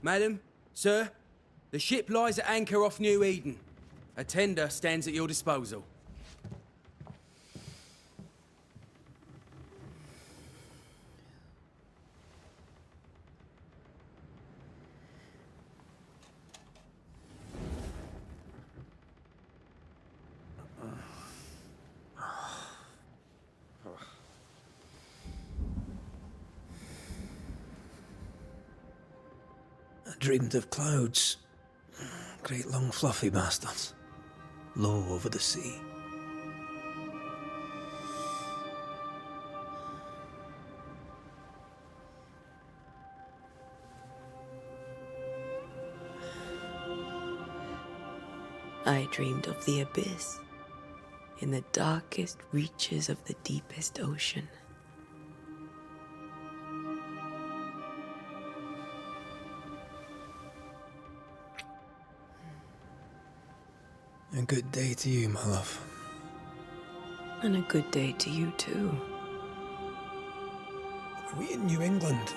Madam, sir, the ship lies at anchor off New Eden. A tender stands at your disposal. I dreamed of clouds. Great long fluffy bastards. Low over the sea. I dreamed of the abyss, in the darkest reaches of the deepest ocean. A good day to you, my love. And a good day to you too. Are we in New England?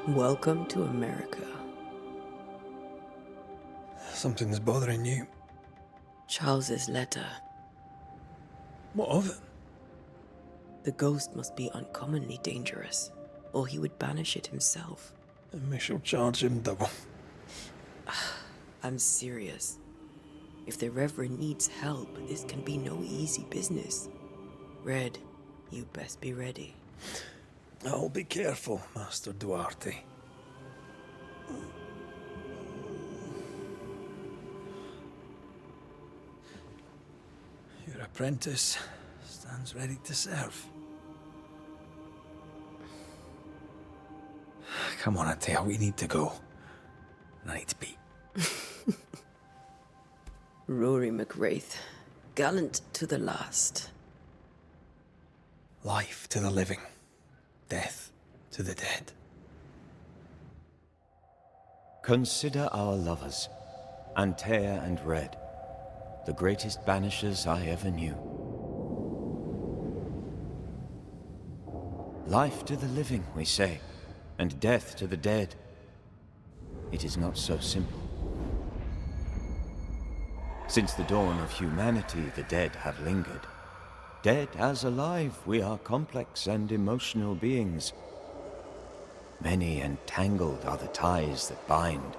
Welcome to America. Something's bothering you. Charles's letter. What of it? The ghost must be uncommonly dangerous, or he would banish it himself. And we shall charge him double. I'm serious. If the Reverend needs help, this can be no easy business. Red, you best be ready. I'll be careful, Master Duarte. Your apprentice stands ready to serve. Come on, Atea, we need to go. I need to be. Rory McWraith, gallant to the last. Life to the living, death to the dead. Consider our lovers, Antea and Red, the greatest banishers I ever knew. Life to the living, we say, and death to the dead. It is not so simple. Since the dawn of humanity, the dead have lingered. Dead as alive, we are complex and emotional beings. Many and tangled are the ties that bind.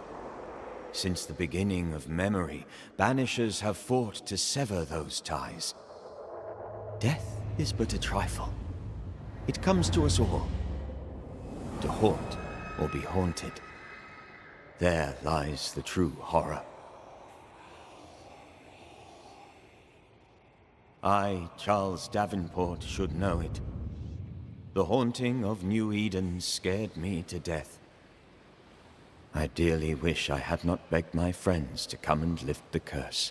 Since the beginning of memory, banishers have fought to sever those ties. Death is but a trifle. It comes to us all. To haunt or be haunted. There lies the true horror. I, Charles Davenport, should know it. The haunting of New Eden scared me to death. I dearly wish I had not begged my friends to come and lift the curse.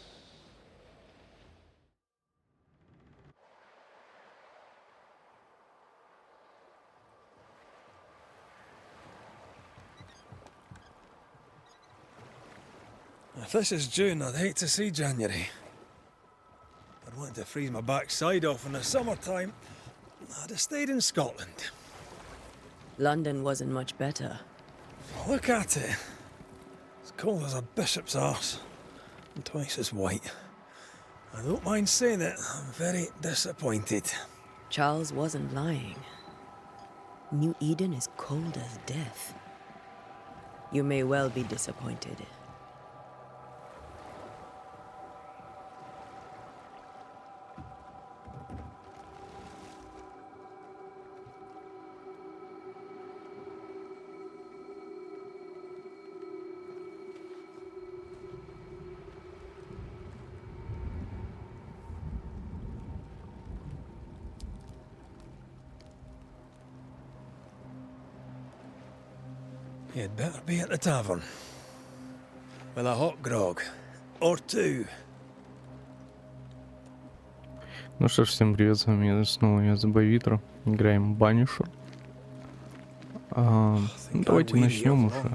If this is June, I'd hate to see January. I'd want to freeze my backside off in the summertime. I'd have stayed in Scotland. London wasn't much better. Look at it. As cold as a bishop's arse. And twice as white. I don't mind saying it, I'm very disappointed. Charles wasn't lying. New Eden is cold as death. You may well be disappointed. You'd better be at the tavern. With a hot grog. Or two. Ну что ж, всем привет, с вами снова я, ThebyVittor. Играем Banishers. Давайте начнем уже.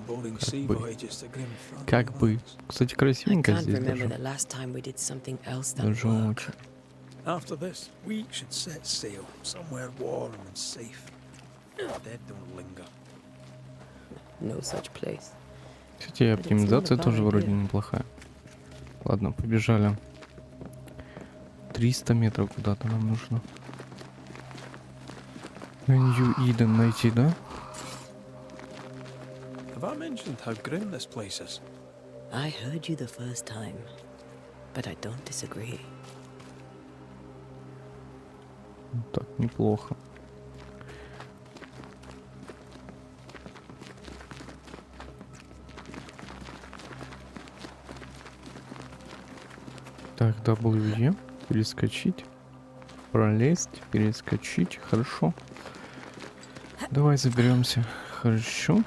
Как бы, кстати, красивенько здесь даже. Даже очень. After this, we should set sail somewhere warm and safe. Dead don't linger. No such place. Кстати, оптимизация тоже вроде неплохая. Ладно, побежали. 300 метров куда-то нам нужно. New Eden найти, да? Have I mentioned how grim this place is? I heard you the first time, but I don't disagree. Так, неплохо. Так, W. Перескочить. Пролезть, перескочить. Хорошо. Давай заберемся. Хорошо.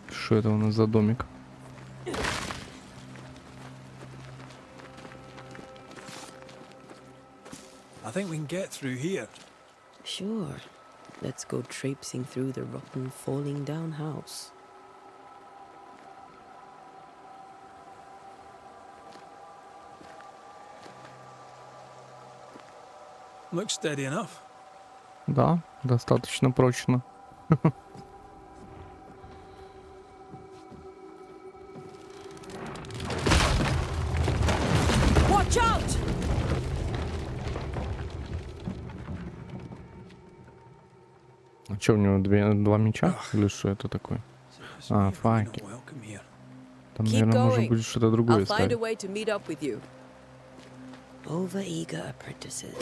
Что это у нас за домик? I think we can get through here. Sure. Let's go traipsing through the rotten, falling down house. Looks steady enough. Да, достаточно прочно. Watch out! А что, у него два меча? Или что это такое? А, факи. Welcome here. Там, Keep наверное, можно going. будет что-то I'll другое find a ставить. way to meet up with you. Over-eager apprentices.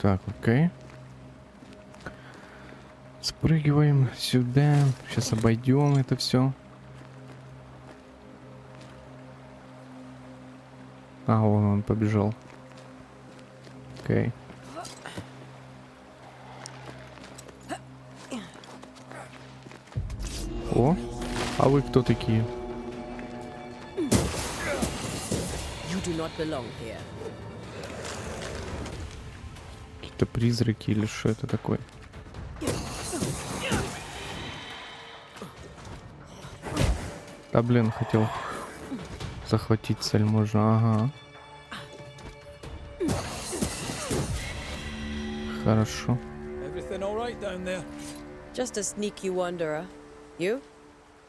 Так, окей. Спрыгиваем сюда. Сейчас обойдем это все. А, вон он побежал. Окей. О, а вы кто такие? You do not belong here. Какие-то призраки или что это такое? Да блин, хотел захватить цель можно, ага. Хорошо. Everything all right down there? Just a sneaky wanderer. You?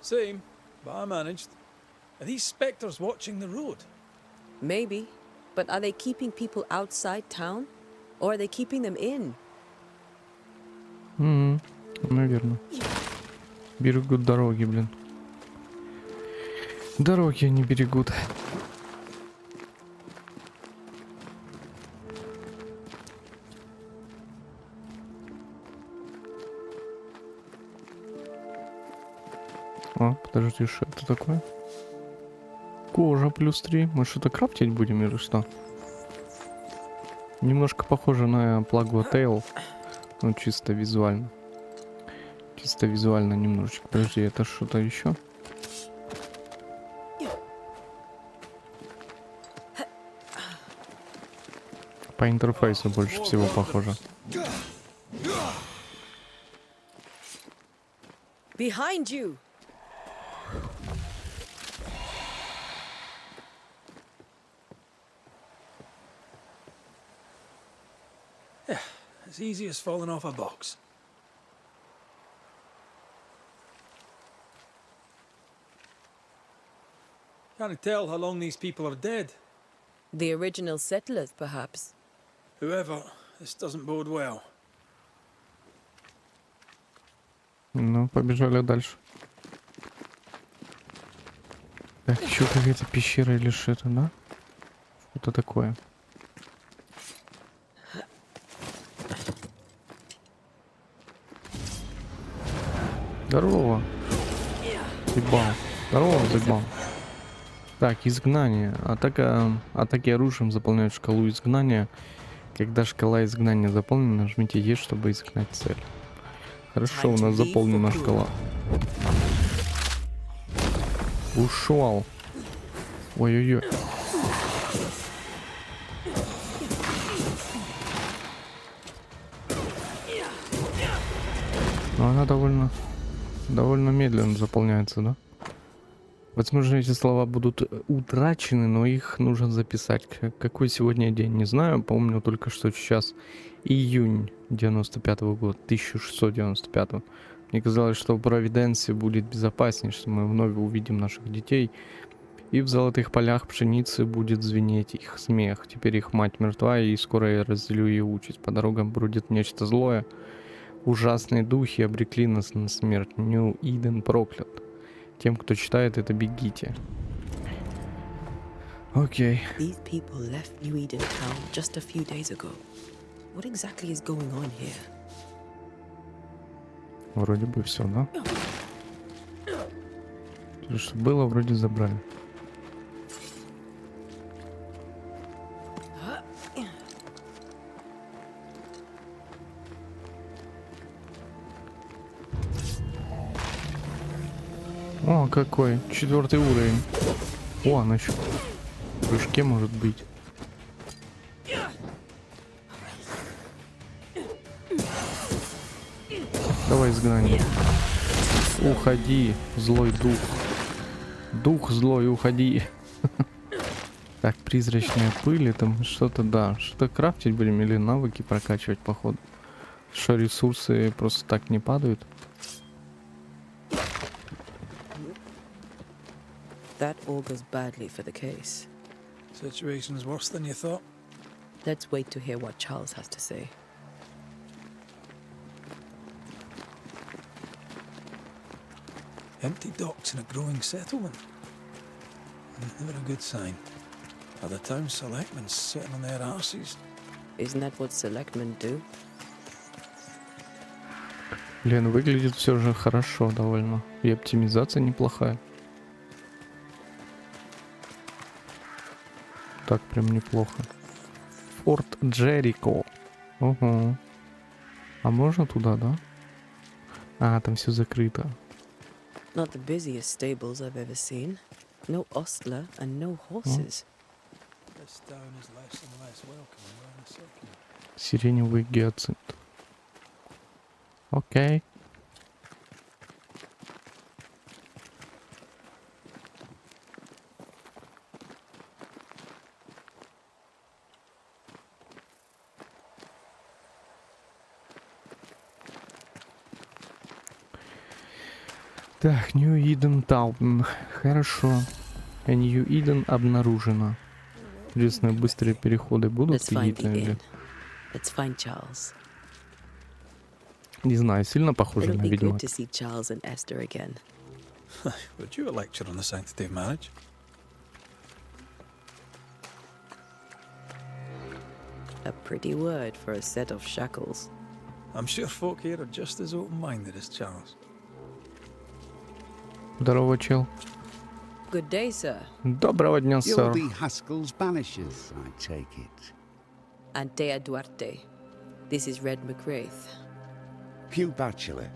Same, but I managed. Are these spectres watching the road? Maybe. But are they keeping people outside town? Or are they keeping them in? Наверное. Берегут дороги, блин. Дороги они берегут. А, подожди, что это такое? Кожа плюс 3. Мы что-то крафтить будем или что? Немножко похоже на Плагу Тейл. Ну, чисто визуально. Чисто визуально немножечко. Подожди, это что-то еще? По интерфейсу больше всего похоже. Behind you! As easy as falling off a box. Can't tell how long these people are dead. The original settlers, perhaps. Whoever, this doesn't bode well. Ну, побежали дальше. Так, еще какая-то пещера или что-то, да? Что-то такое. Здорово. Зигбал. Здорово, Зигбал. Так, изгнание. Атаки оружием заполняют шкалу изгнания. Когда шкала изгнания заполнена, нажмите Е, чтобы изгнать цель. Хорошо, у нас заполнена шкала. Ушел. Ой-ой-ой. Но она довольно медленно заполняется, да? Возможно, эти слова будут утрачены, но их нужно записать. Какой сегодня день, не знаю. Помню только, что сейчас июнь 95-го года, 1695-го. Мне казалось, что в Провиденсе будет безопаснее, что мы вновь увидим наших детей. И в золотых полях пшеницы будет звенеть их смех. Теперь их мать мертва, и скоро я разделю ее участь. По дорогам бродит нечто злое. Ужасные духи обрекли нас на смерть. Нью-Иден проклят. Тем, кто читает это, бегите. Окей. These people left New Eden town just a few days ago. What exactly is going on here? Вроде бы все, да? То, что было, вроде забрали. О, какой. 4-й уровень. О, она еще в прыжке может быть. Давай изгнание. Уходи, злой дух. Дух злой, уходи. Так, призрачная пыль, это что-то, да. Что-то крафтить будем или навыки прокачивать, походу. Что ресурсы просто так не падают. That augurs badly for the case. Situation's worse than you thought. Let's wait to hear what Charles has to say. Empty docks in a growing settlement. Never a good sign. Are the town selectmen sitting on their arses? Isn't that what selectmen do? Блин, выглядит все же хорошо довольно. И оптимизация неплохая. Так прям неплохо. Форт Джерико. Ого. А можно туда, да? А, там все закрыто. Not the busiest stables I've ever seen. No ostler and no horses. This town is less and less welcome around the settlement. Сиреневый гиацинт. Окей. Так, Нью-Иден Таун. Хорошо. Нью-Иден обнаружено. Интересно, быстрые переходы будут Let's find какие-то the или... inn. Let's find Charles. Не знаю, сильно похоже It'll на be good Ведьмак. to see Charles and Esther again. Would you a lecture on the sanctity of marriage? A pretty word for a set of shackles. I'm sure folk here are just as open-minded as Charles. Здорово, чел. Good day, sir. Доброго дня, You're сэр. the Haskell's Banishers, I take it. Antea Duarte. This is Red McWraith. Hugh Bachelor.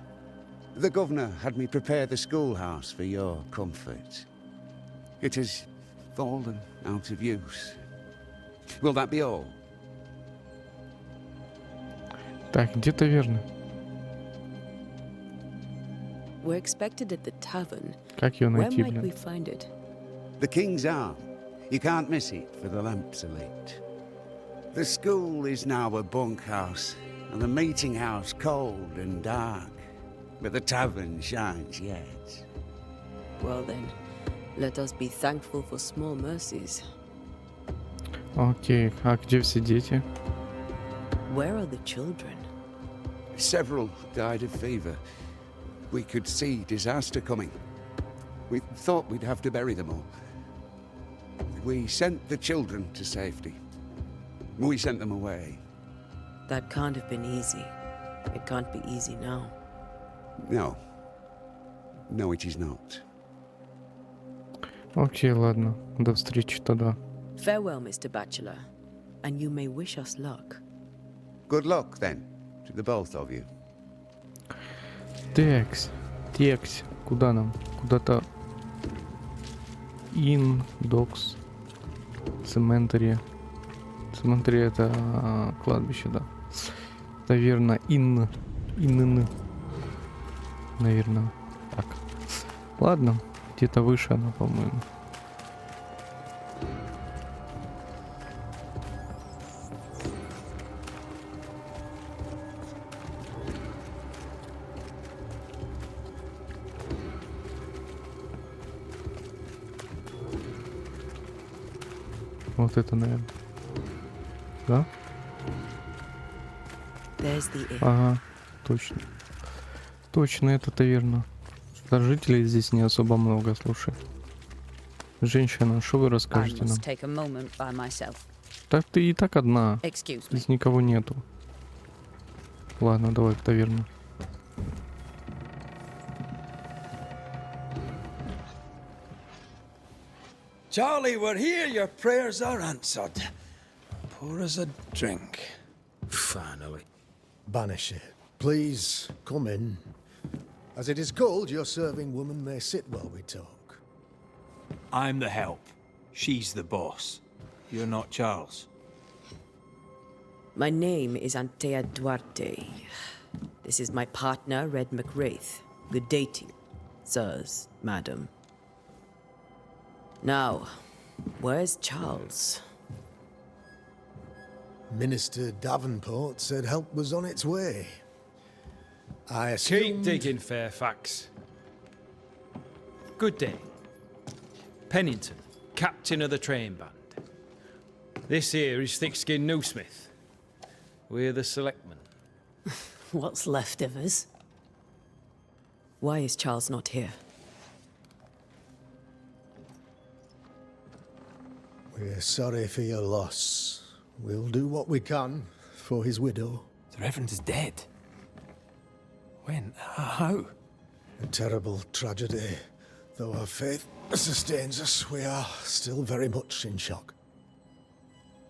The governor had me prepare the schoolhouse for your comfort. It has fallen out of use. Will that be all? Так, где таверна? We're expected at the tavern. Как ее Where найти, might we блин? find it? The King's Arm. You can't miss it, for the lamps are lit. The school is now a bunkhouse, and the meeting house cold and dark. But the tavern shines yet. Well then, let us be thankful for small mercies. Окей, а где все дети? Where are the children? Several died of fever. We could see disaster coming. We thought we'd have to bury them all. We sent the children to safety. We sent them away. That can't have been easy. It can't be easy now. No. No, it is not. Окей, ладно. До встречи тогда. Farewell, Mr. Bachelor, and you may wish us luck. Good luck, then, to the both of you. Текс. Куда нам? Куда-то... Докс. Цементари. Цементари это кладбище, да. Таверна Инн. Наверное. Так. Ладно. Где-то выше она, по-моему. Вот это, наверное. Да? There's the inn. Ага, точно. Точно, это таверна. Жителей здесь не особо много, слушай. Женщина, что вы I расскажете нам? must take a moment by myself. Так ты и так одна. Excuse me. Здесь никого нету. Ладно, давай в таверну. Charlie, we're here. Your prayers are answered. Pour us a drink. Finally. Banisher, please come in. As it is cold, your serving woman may sit while we talk. I'm the help. She's the boss. You're not Charles. My name is Antea Duarte. This is my partner, Red McWraith. Good day to you, sirs, madam. Now, where's Charles? Minister Davenport said help was on its way. I Keep assumed... digging, Fairfax. Good day. Pennington, captain of the train band. This here is Thick-Skinned Newsmith. We're the selectmen. What's left of us? Why is Charles not here? We're sorry for your loss. We'll do what we can for his widow. The Reverend is dead. When? How? A terrible tragedy. Though our faith sustains us, we are still very much in shock.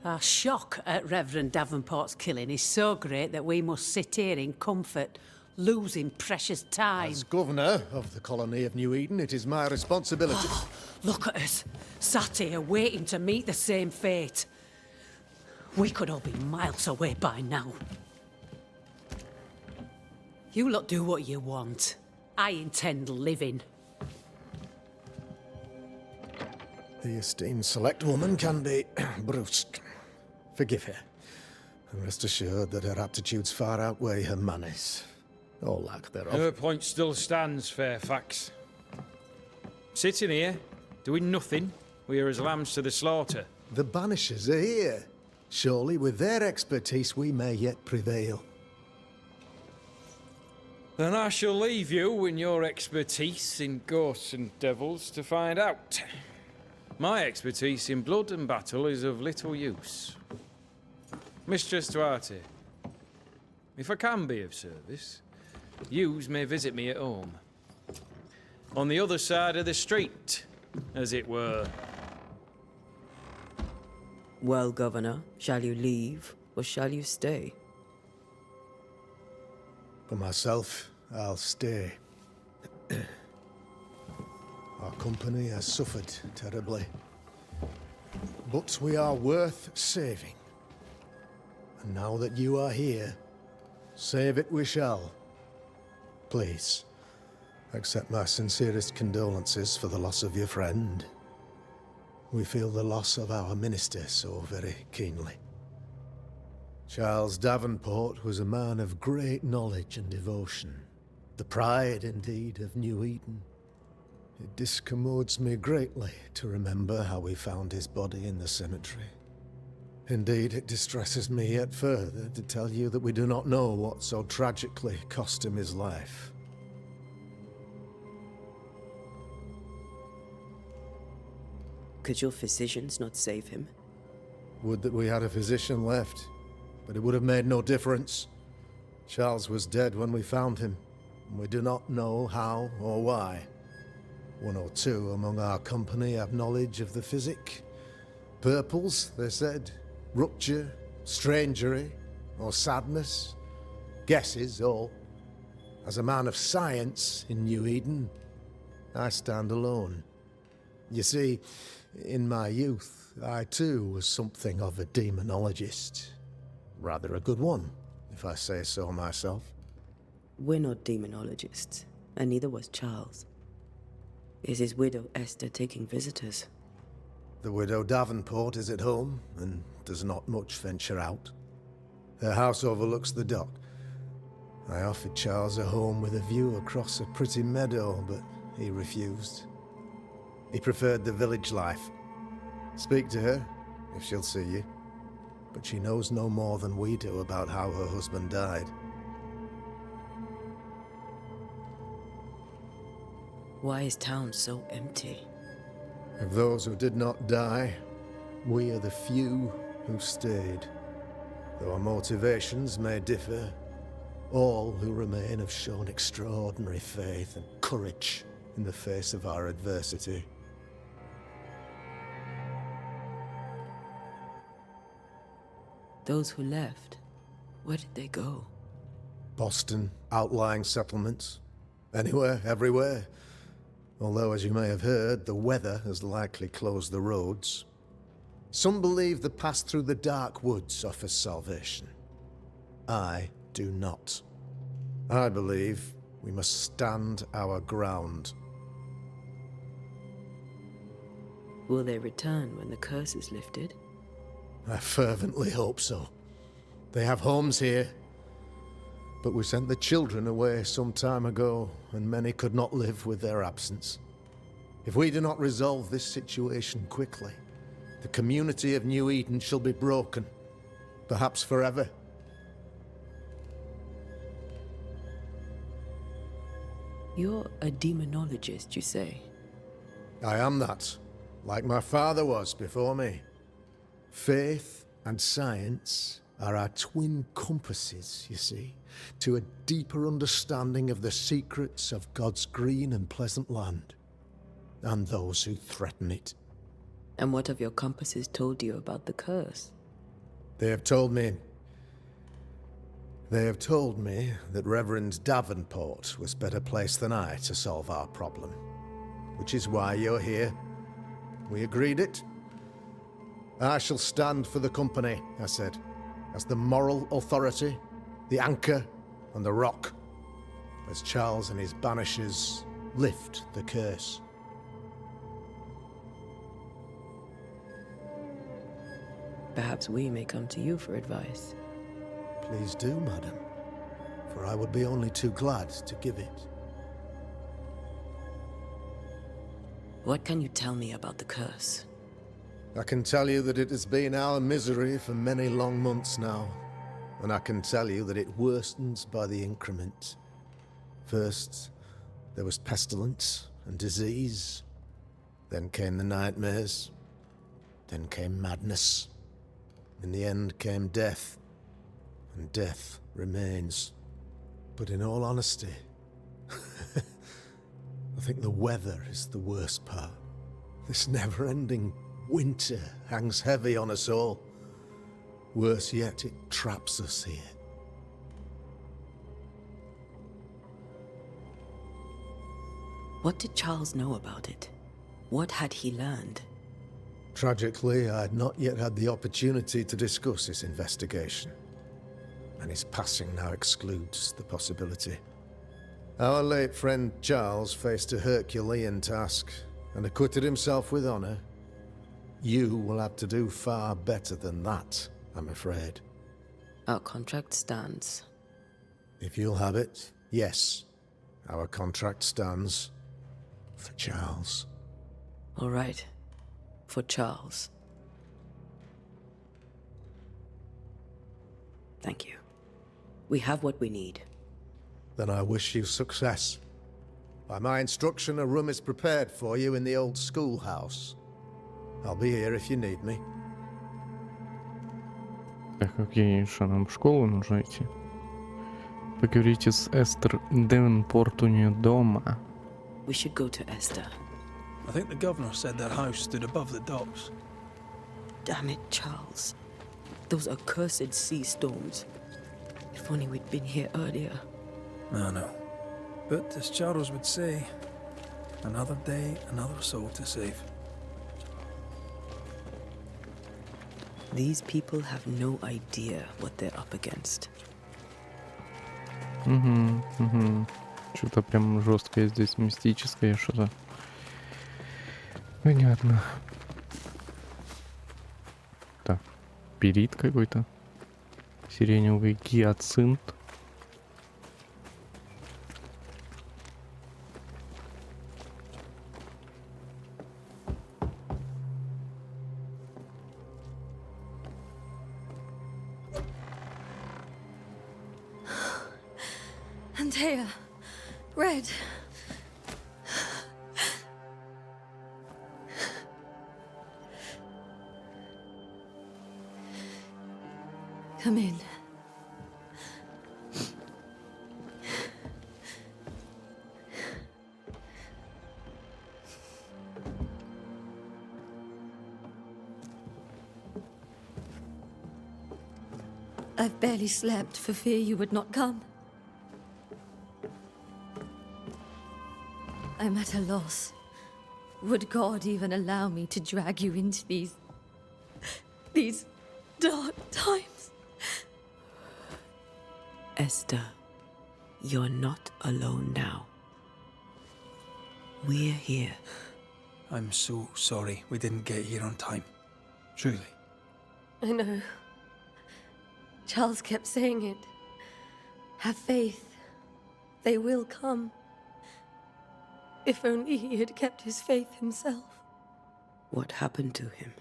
Our shock at Reverend Davenport's killing is so great that we must sit here in comfort, losing precious time. As governor of the colony of New Eden, it is my responsibility. Look at us, sat here waiting to meet the same fate. We could all be miles away by now. You lot do what you want. I intend living. The esteemed select woman can be brusque. Forgive her. And rest assured that her aptitudes far outweigh her manners. Or lack thereof. Her point still stands, Fairfax. Sitting here, doing nothing, we're as lambs to the slaughter. The Banishers are here. Surely with their expertise we may yet prevail. Then I shall leave you and your expertise in ghosts and devils to find out. My expertise in blood and battle is of little use. Mistress Duarte, if I can be of service, yous may visit me at home. On the other side of the street, as it were. Well, Governor, shall you leave or shall you stay? For myself, I'll stay. Our company has suffered terribly. But we are worth saving. And now that you are here, save it we shall. Please, accept my sincerest condolences for the loss of your friend. We feel the loss of our minister so very keenly. Charles Davenport was a man of great knowledge and devotion. The pride, indeed, of New Eden. It discommodes me greatly to remember how we found his body in the cemetery. Indeed, it distresses me yet further to tell you that we do not know what so tragically cost him his life. Could your physicians not save him? Would that we had a physician left, but it would have made no difference. Charles was dead when we found him, and we do not know how or why. One or two among our company have knowledge of the physic. Purples, they said, rupture, strangery, or sadness. Guesses, all. As a man of science in New Eden, I stand alone. You see, in my youth, I too was something of a demonologist. Rather a good one, if I say so myself. We're not demonologists, and neither was Charles. Is his widow Esther taking visitors? The widow Davenport is at home and does not much venture out. Her house overlooks the dock. I offered Charles a home with a view across a pretty meadow, but he refused. He preferred the village life. Speak to her, if she'll see you. But she knows no more than we do about how her husband died. Why is town so empty? Of those who did not die, we are the few who stayed. Though our motivations may differ, all who remain have shown extraordinary faith and courage in the face of our adversity. Those who left, where did they go? Boston, outlying settlements. Anywhere, everywhere. Although, as you may have heard, the weather has likely closed the roads. Some believe the pass through the dark woods offers salvation. I do not. I believe we must stand our ground. Will they return when the curse is lifted? I fervently hope so. They have homes here. But we sent the children away some time ago, and many could not live with their absence. If we do not resolve this situation quickly, the community of New Eden shall be broken, perhaps forever. You're a demonologist, you say? I am that, like my father was before me. Faith and science are our twin compasses, you see, to a deeper understanding of the secrets of God's green and pleasant land, and those who threaten it. And what have your compasses told you about the curse? They have told me that Reverend Davenport was better placed than I to solve our problem, which is why you're here. We agreed it. I shall stand for the company, I said, as the moral authority, the anchor, and the rock, as Charles and his Banishers lift the curse. Perhaps we may come to you for advice. Please do, madam, for I would be only too glad to give it. What can you tell me about the curse? I can tell you that it has been our misery for many long months now, and I can tell you that it worsens by the increment. First, there was pestilence and disease. Then came the nightmares. Then came madness. In the end came death, and death remains. But in all honesty, I think the weather is the worst part. This never-ending winter hangs heavy on us all. Worse yet, it traps us here. What did Charles know about it? What had he learned? Tragically, I had not yet had the opportunity to discuss his investigation, and his passing now excludes the possibility. Our late friend Charles faced a Herculean task and acquitted himself with honor. You will have to do far better than that, I'm afraid. Our contract stands. If you'll have it, yes, our contract stands for Charles. All right. For Charles. Thank you. We have what we need. Then I wish you success. By my instruction, a room is prepared for you in the old schoolhouse. I'll be here if you need me. Так, окей, что нам в школу нужно идти? Поговорите с Эстер Девенпорт у нее дома. We should go to Esther. I think the governor said that house stood above the docks. Damn it, Charles. Those accursed sea storms. If only we'd been here earlier. I know. But as Charles would say, another day, another soul to save. These people have no idea what they're up against. Угу. Что-то прям жесткое здесь, мистическое что-то. Понятно. Так, перит какой-то. Сиреневый гиацинт. Antea, Red. Come in. I've barely slept for fear you would not come. I'm at a loss. Would God even allow me to drag you into these dark times? Esther, you're not alone now. We're here. I'm so sorry we didn't get here on time. Truly. I know. Charles kept saying it. Have faith. They will come. If only he had kept his faith himself. What happened to him?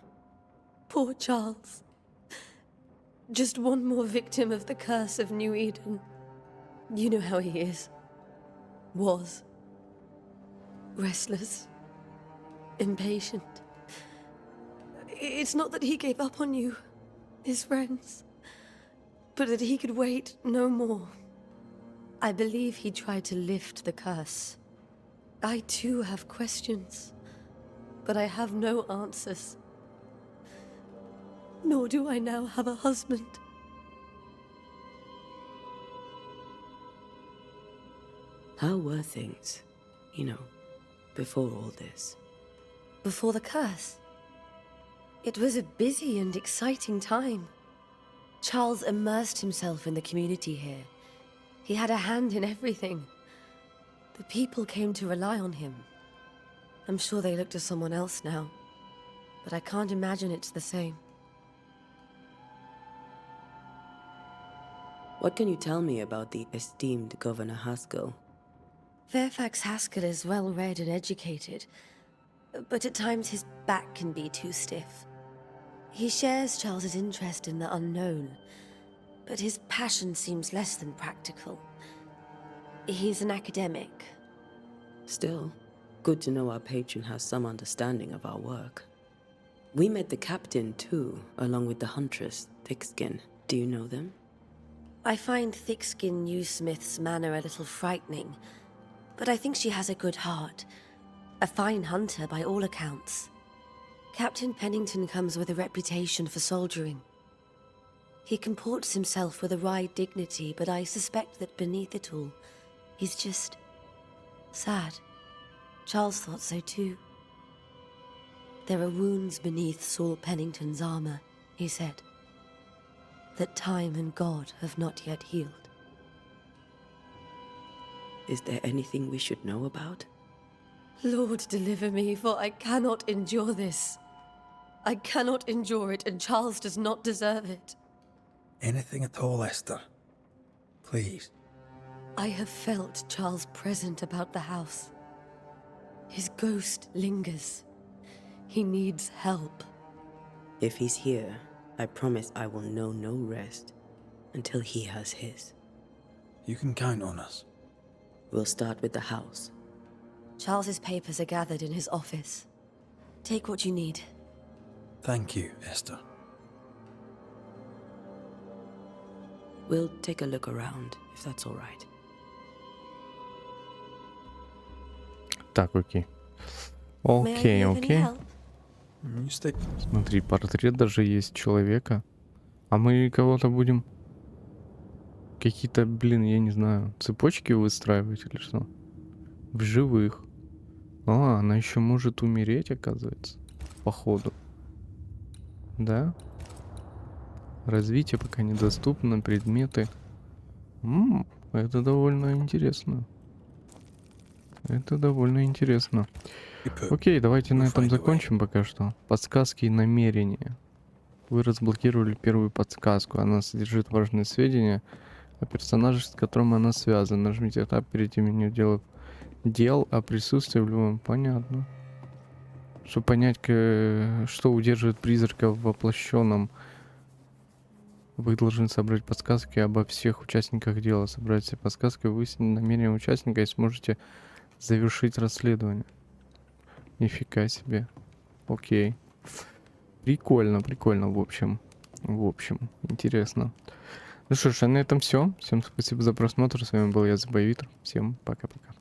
Poor Charles. Just one more victim of the curse of New Eden. You know how he is. Was. Restless. Impatient. It's not that he gave up on you, his friends, but that he could wait no more. I believe he tried to lift the curse. I too have questions, but I have no answers. Nor do I now have a husband. How were things, before all this? Before the curse? It was a busy and exciting time. Charles immersed himself in the community here. He had a hand in everything. The people came to rely on him. I'm sure they look to someone else now, but I can't imagine it's the same. What can you tell me about the esteemed Governor Haskell? Fairfax Haskell is well-read and educated, but at times his back can be too stiff. He shares Charles's interest in the unknown, but his passion seems less than practical. He's an academic. Still, good to know our patron has some understanding of our work. We met the captain too, along with the huntress, Thickskin. Do you know them? I find Thickskin Newsmith's manner a little frightening, but I think she has a good heart. A fine hunter by all accounts. Captain Pennington comes with a reputation for soldiering. He comports himself with a wry dignity, but I suspect that beneath it all, he's just sad. Charles thought so too. There are wounds beneath Saul Pennington's armor, he said, that time and God have not yet healed. Is there anything we should know about? Lord, deliver me, for I cannot endure this. I cannot endure it, and Charles does not deserve it. Anything at all, Esther. Please. I have felt Charles present about the house. His ghost lingers. He needs help. If he's here, I promise I will know no rest until he has his. You can count on us. We'll start with the house. Charles's papers are gathered in his office. Take what you need. Thank you, Esther. We'll take a look around, if that's all right. Так, окей. Окей, окей. Смотри, портрет даже есть человека. А мы кого-то будем... Какие-то, я не знаю, цепочки выстраивать или что? В живых. А, она еще может умереть, оказывается. Походу. Да? Развитие пока недоступно, предметы. Это довольно интересно. Это довольно интересно. Окей, давайте на этом закончим пока что. Подсказки и намерения. Вы разблокировали первую подсказку. Она содержит важные сведения о персонаже, с которым она связана. Нажмите этап перейти в меню дел о присутствии в любом. Понятно. Чтобы понять, что удерживает призрака в воплощенном, вы должны собрать подсказки обо всех участниках дела. Собрать все подсказки, выяснить намерения участника и сможете завершить расследование. Нифига себе. Окей. Прикольно, прикольно, в общем. Интересно. Ну что ж, а на этом все. Всем спасибо за просмотр. С вами был я, ThebyVittor. Всем пока-пока.